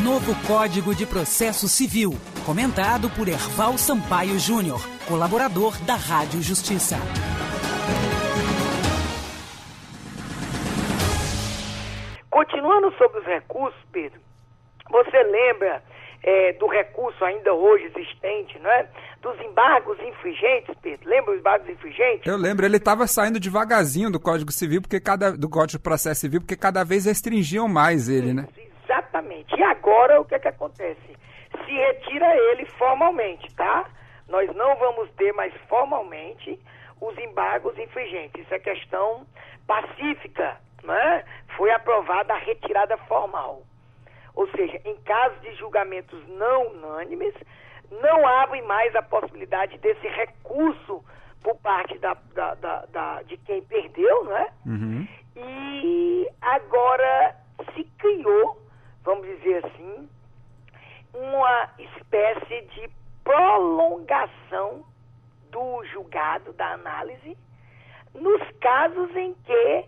Novo Código de Processo Civil, comentado por Erval Sampaio Júnior, colaborador da Rádio Justiça. Continuando sobre os recursos, Pedro, você lembra do recurso ainda hoje existente, não é? Dos embargos infringentes, Pedro? Lembra os embargos infringentes? Eu lembro, ele estava saindo devagarzinho do Código Civil, do Código de Processo Civil, porque cada vez restringiam mais ele, né? Exatamente. E agora o que acontece? Se retira ele formalmente, tá? Nós não vamos ter mais formalmente os embargos infringentes. Isso é questão pacífica, né? Foi aprovada a retirada formal. Ou seja, em caso de julgamentos não unânimes, não abre mais a possibilidade desse recurso por parte de quem perdeu, né? Uhum. E agora se criou, vamos dizer assim, uma espécie de prolongação do julgado, da análise, nos casos em que,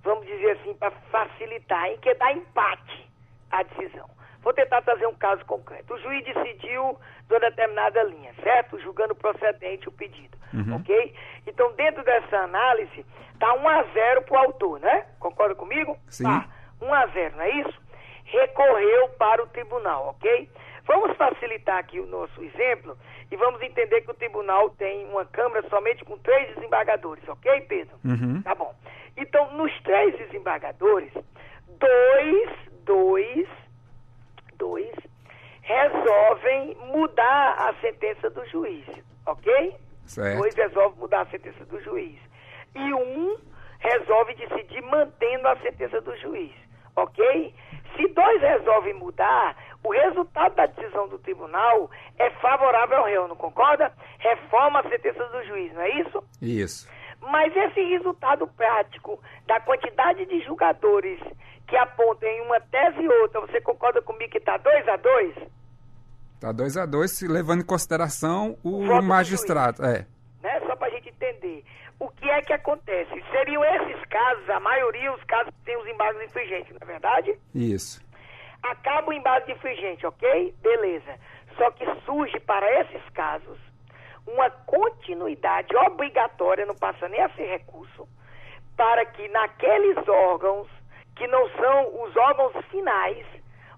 vamos dizer assim, para facilitar, em que dá empate a decisão. Vou tentar trazer um caso concreto. O juiz decidiu de uma determinada linha, certo? Julgando procedente o pedido, ok? Então, dentro dessa análise, está 1-0 para o autor, né? Concorda comigo? Sim. Tá, 1-0, não é isso? Recorreu para o tribunal, ok? Vamos facilitar aqui o nosso exemplo e vamos entender que o tribunal tem uma Câmara somente com 3 desembargadores, ok, Pedro? Uhum. Tá bom. Então, nos 3 desembargadores, dois resolvem mudar a sentença do juiz, ok? Certo. 2 resolvem mudar a sentença do juiz. E um resolve decidir mantendo a sentença do juiz, ok? Se 2 resolvem mudar, o resultado da decisão do tribunal é favorável ao réu, não concorda? Reforma a sentença do juiz, não é isso? Isso. Mas esse resultado prático da quantidade de julgadores que apontam em uma tese e outra, você concorda comigo que está 2-2? Está 2-2, levando em consideração o Do magistrado. juiz, né? Só para a gente entender. O que é que acontece? Seriam esses casos, a maioria, os casos que têm os embargos infringentes, não é verdade? Isso. Acaba o embargo infringente, ok? Beleza. Só que surge para esses casos uma continuidade obrigatória, não passa nem a ser recurso, para que naqueles órgãos que não são os órgãos finais,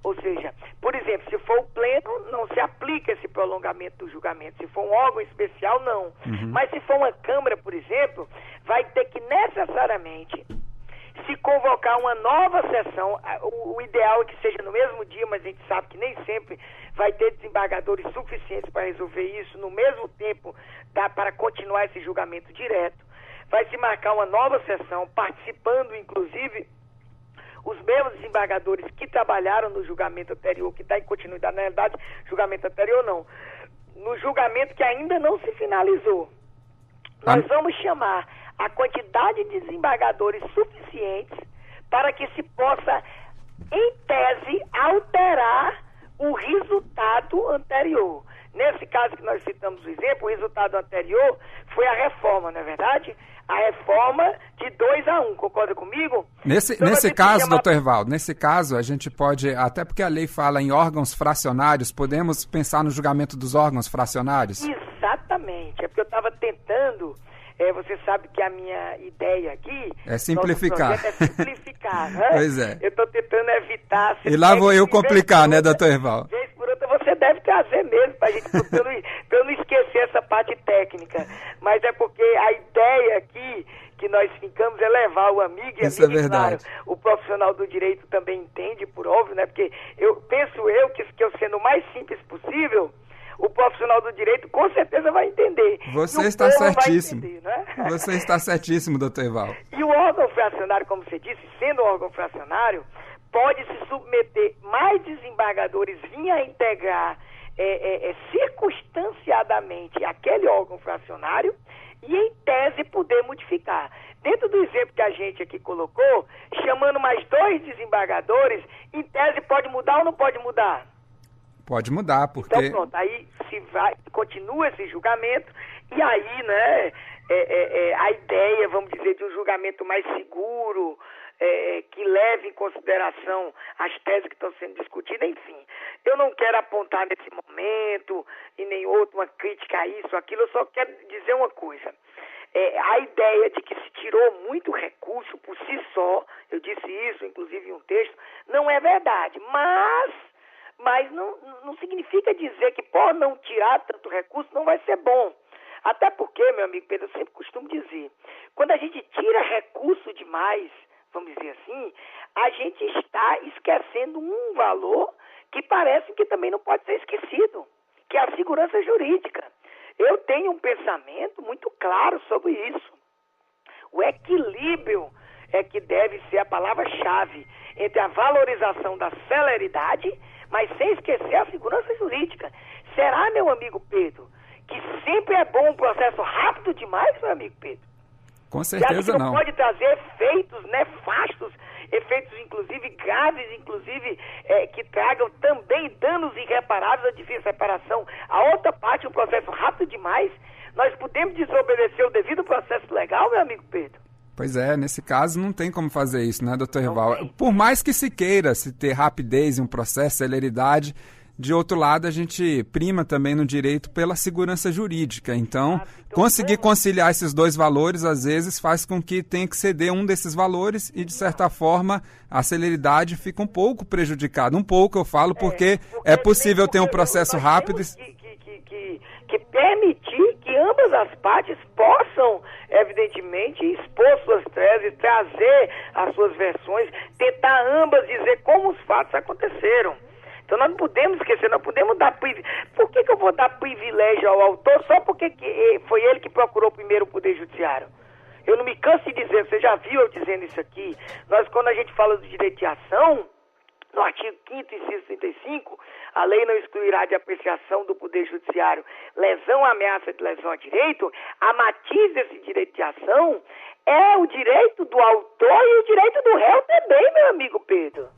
ou seja, por exemplo, se for o pleno, não se aplica esse prolongamento do julgamento. Se for um órgão especial, não. Uhum. Mas se for uma Câmara, por exemplo, vai ter que necessariamente se convocar uma nova sessão. O ideal é que seja no mesmo dia, mas a gente sabe que nem sempre vai ter desembargadores suficientes para resolver isso no mesmo tempo, para continuar esse julgamento direto. Vai se marcar uma nova sessão, participando, inclusive, os mesmos desembargadores que trabalharam no julgamento anterior, que está em continuidade, na realidade, julgamento anterior não, no julgamento que ainda não se finalizou. Nós vamos chamar a quantidade de desembargadores suficientes para que se possa, em tese, alterar o resultado anterior. Nesse caso que nós citamos o exemplo, o resultado anterior foi a reforma, não é verdade? A reforma de 2-1, concorda comigo? Nesse caso, doutor Ervaldo, nesse caso a gente pode, até porque a lei fala em órgãos fracionários, podemos pensar no julgamento dos órgãos fracionários? Exatamente, é porque eu estava tentando, você sabe que a minha ideia aqui... É simplificar. É simplificar, né? Pois é. Eu estou tentando evitar... E lá vou eu complicar, né, doutor Ervaldo? Vez por outra você deve trazer mesmo, pra gente, pra eu não esquecer essa parte técnica. Mas é porque a ideia aqui que nós ficamos é levar o amigo e isso amigo, é verdade. Claro, o profissional do direito também entende, por óbvio, né? Porque penso que eu sendo o mais simples possível, o profissional do direito com certeza vai entender. Você está certíssimo. Entender, né? Você está certíssimo, doutor Ervaldo. E o órgão fracionário, como você disse, sendo órgão fracionário, pode se submeter mais desembargadores, vir a integrar circunstanciadamente aquele órgão fracionário e, em tese, poder modificar. Dentro do exemplo que a gente aqui colocou, chamando mais 2 desembargadores, em tese pode mudar ou não pode mudar? Pode mudar, porque... Então pronto, aí continua esse julgamento e aí, né, a ideia, vamos dizer, de um julgamento mais seguro, que leve em consideração as teses que estão sendo discutidas, enfim. Eu não quero apontar nesse momento e nem outro uma crítica a isso, aquilo, eu só quero dizer uma coisa. A ideia de que se tirou muito recurso por si só, eu disse isso, inclusive em um texto, não é verdade, mas não significa dizer que por não tirar tanto recurso não vai ser bom. Até porque, meu amigo Pedro, eu sempre costumo dizer, quando a gente tira recurso demais, vamos dizer assim, a gente está esquecendo um valor que parece que também não pode ser esquecido, que é a segurança jurídica. Eu tenho um pensamento muito claro sobre isso. O equilíbrio é que deve ser a palavra-chave entre a valorização da celeridade, mas sem esquecer a segurança jurídica. Será, meu amigo Pedro, que sempre é bom um processo rápido demais, meu amigo Pedro? Com certeza não. Pode trazer efeitos nefastos, efeitos inclusive graves, inclusive que tragam também danos irreparáveis ou difícil reparação. A outra parte, um processo rápido demais, nós podemos desobedecer o devido processo legal, meu amigo Pedro? Pois é, nesse caso não tem como fazer isso, né, doutor Rival? Por mais que se queira se ter rapidez em um processo, celeridade, de outro lado a gente prima também no direito pela segurança jurídica. Então, conseguir conciliar esses dois valores, às vezes, faz com que tenha que ceder um desses valores e, de certa forma, a celeridade fica um pouco prejudicada. Um pouco, eu falo, porque é possível ter um processo rápido. Que permitir que ambas as partes possam, evidentemente, expor suas teses, trazer as suas versões, tentar ambas dizer como os fatos aconteceram. Então nós não podemos esquecer, nós podemos dar privilégio. Por que eu vou dar privilégio ao autor só porque foi ele que procurou primeiro o Poder Judiciário? Eu não me canso de dizer, você já viu eu dizendo isso aqui, quando a gente fala do direito de ação, no artigo 5º, inciso 35, a lei não excluirá de apreciação do Poder Judiciário lesão ou ameaça de lesão a direito. A matiz desse direito de ação é o direito do autor e o direito do réu também, meu amigo Pedro.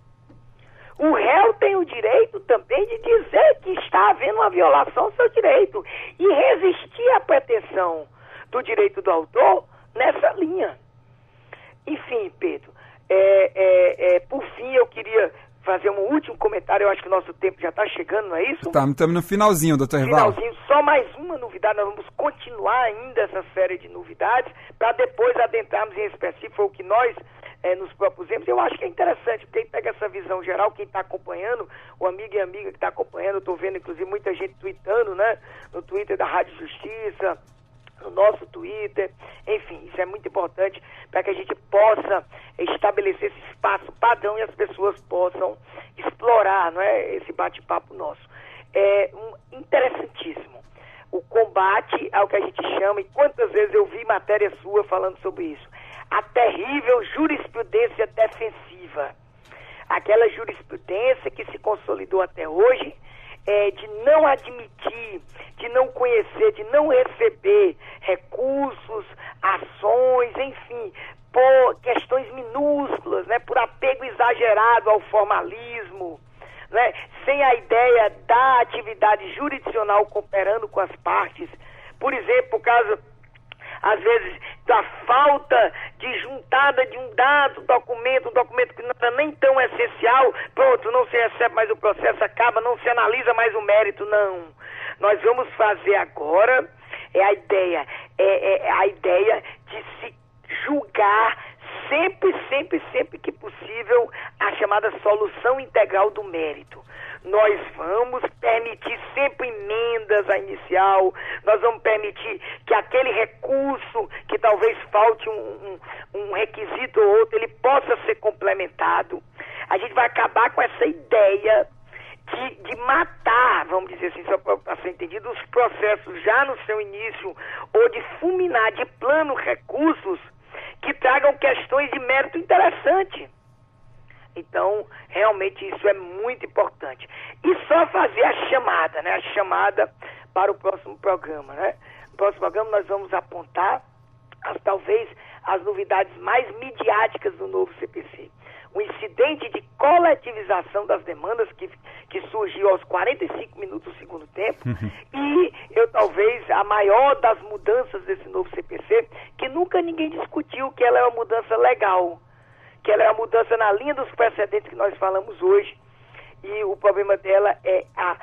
O réu tem o direito também de dizer que está havendo uma violação do seu direito e resistir à pretensão do direito do autor nessa linha. Enfim, Pedro, por fim eu queria fazer um último comentário, eu acho que o nosso tempo já está chegando, não é isso? Estamos no finalzinho, doutor Rival. Finalzinho, só mais uma novidade, nós vamos continuar ainda essa série de novidades, para depois adentrarmos em específico, foi o que nós nos propusemos. Eu acho que é interessante, porque pega essa visão geral, quem está acompanhando, o amigo e amiga que está acompanhando, eu estou vendo inclusive muita gente tweetando, né, no Twitter da Rádio Justiça, no nosso Twitter, enfim, isso é muito importante para que a gente possa estabelecer esse espaço padrão e as pessoas possam explorar, não é, esse bate-papo nosso. É interessantíssimo. O combate ao que a gente chama, e quantas vezes eu vi matéria sua falando sobre isso, a terrível jurisprudência defensiva. Aquela jurisprudência que se consolidou até hoje, de não admitir, de não conhecer, de não receber recursos, ações, enfim, por questões minúsculas, né, por apego exagerado ao formalismo, né, sem a ideia da atividade jurisdicional cooperando com as partes. Por exemplo, por causa, às vezes, da falta de juntada de um dado documento, um documento que não era nem tão essencial, pronto, não se recebe mais o processo, acaba, não se analisa mais o mérito, não. Nós vamos fazer agora, a ideia de se julgar sempre que possível a chamada solução integral do mérito. Nós vamos permitir sempre emendas à inicial, nós vamos permitir que aquele recurso, que talvez falte um requisito ou outro, ele possa ser complementado. A gente vai acabar com essa ideia de matar, vamos dizer assim, só para ser entendido, os processos já no seu início, ou de fulminar de plano recursos que tragam questões de mérito interessante. Então, realmente isso é muito importante. E só fazer a chamada, né? A chamada para o próximo programa, né? No próximo programa nós vamos apontar talvez as novidades mais midiáticas do novo CPC. O incidente de coletivização das demandas que surgiu aos 45 minutos do segundo tempo e talvez a maior das mudanças desse novo CPC, que nunca ninguém discutiu que ela é uma mudança legal, que ela é uma mudança na linha dos precedentes que nós falamos hoje, e o problema dela é a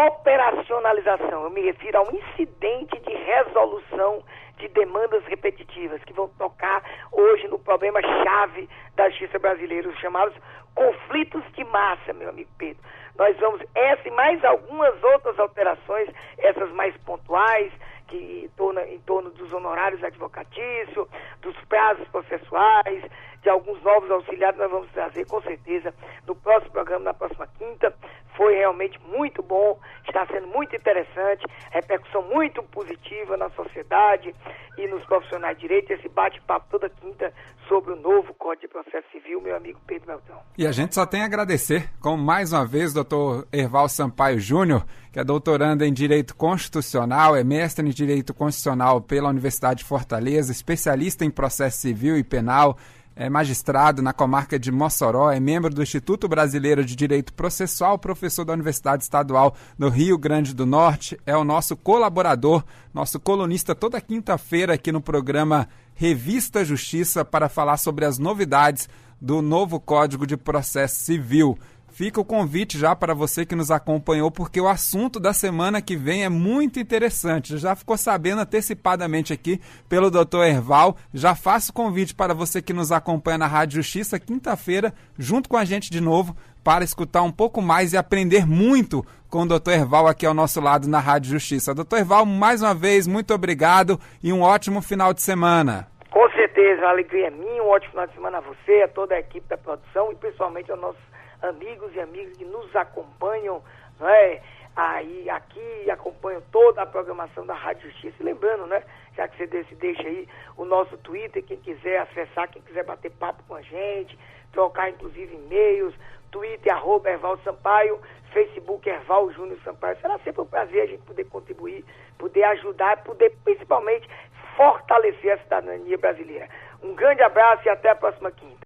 operacionalização. Eu me refiro a um incidente de resolução de demandas repetitivas, que vão tocar hoje no problema-chave da justiça brasileira, os chamados conflitos de massa, meu amigo Pedro. Nós vamos, essa e mais algumas outras alterações, essas mais pontuais, que em torno dos honorários advocatícios, dos prazos processuais, de alguns novos auxiliares, nós vamos trazer com certeza no próximo programa, na próxima quinta. Foi realmente muito bom, está sendo muito interessante, repercussão muito positiva na sociedade e nos profissionais de direito, esse bate-papo toda quinta sobre o novo Código de Processo Civil, meu amigo Pedro Beltrão. E a gente só tem a agradecer, como mais uma vez, doutor Herval Sampaio Júnior, que é doutorando em Direito Constitucional, é mestre em Direito Constitucional pela Universidade de Fortaleza, especialista em Processo Civil e Penal, é magistrado na comarca de Mossoró, é membro do Instituto Brasileiro de Direito Processual, professor da Universidade Estadual do Rio Grande do Norte, é o nosso colaborador, nosso colunista toda quinta-feira aqui no programa Revista Justiça para falar sobre as novidades do novo Código de Processo Civil. Fica o convite já para você que nos acompanhou, porque o assunto da semana que vem é muito interessante. Já ficou sabendo antecipadamente aqui pelo Dr. Herval. Já faço o convite para você que nos acompanha na Rádio Justiça, quinta-feira, junto com a gente de novo, para escutar um pouco mais e aprender muito com o Dr. Herval aqui ao nosso lado na Rádio Justiça. Dr. Herval, mais uma vez, muito obrigado e um ótimo final de semana. Com certeza, a alegria é minha, um ótimo final de semana a você, a toda a equipe da produção e principalmente aos nossos amigos e amigas que nos acompanham, não é? Aí, aqui, acompanham toda a programação da Rádio Justiça. E lembrando, né? Já que você deixa aí o nosso Twitter, quem quiser acessar, quem quiser bater papo com a gente, trocar inclusive e-mails, Twitter, @Herval Sampaio, Facebook, Herval Júnior Sampaio. Será sempre um prazer a gente poder contribuir, poder ajudar, poder principalmente fortalecer a cidadania brasileira. Um grande abraço e até a próxima quinta.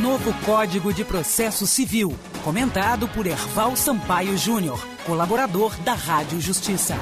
Novo Código de Processo Civil, comentado por Herval Sampaio Júnior, colaborador da Rádio Justiça.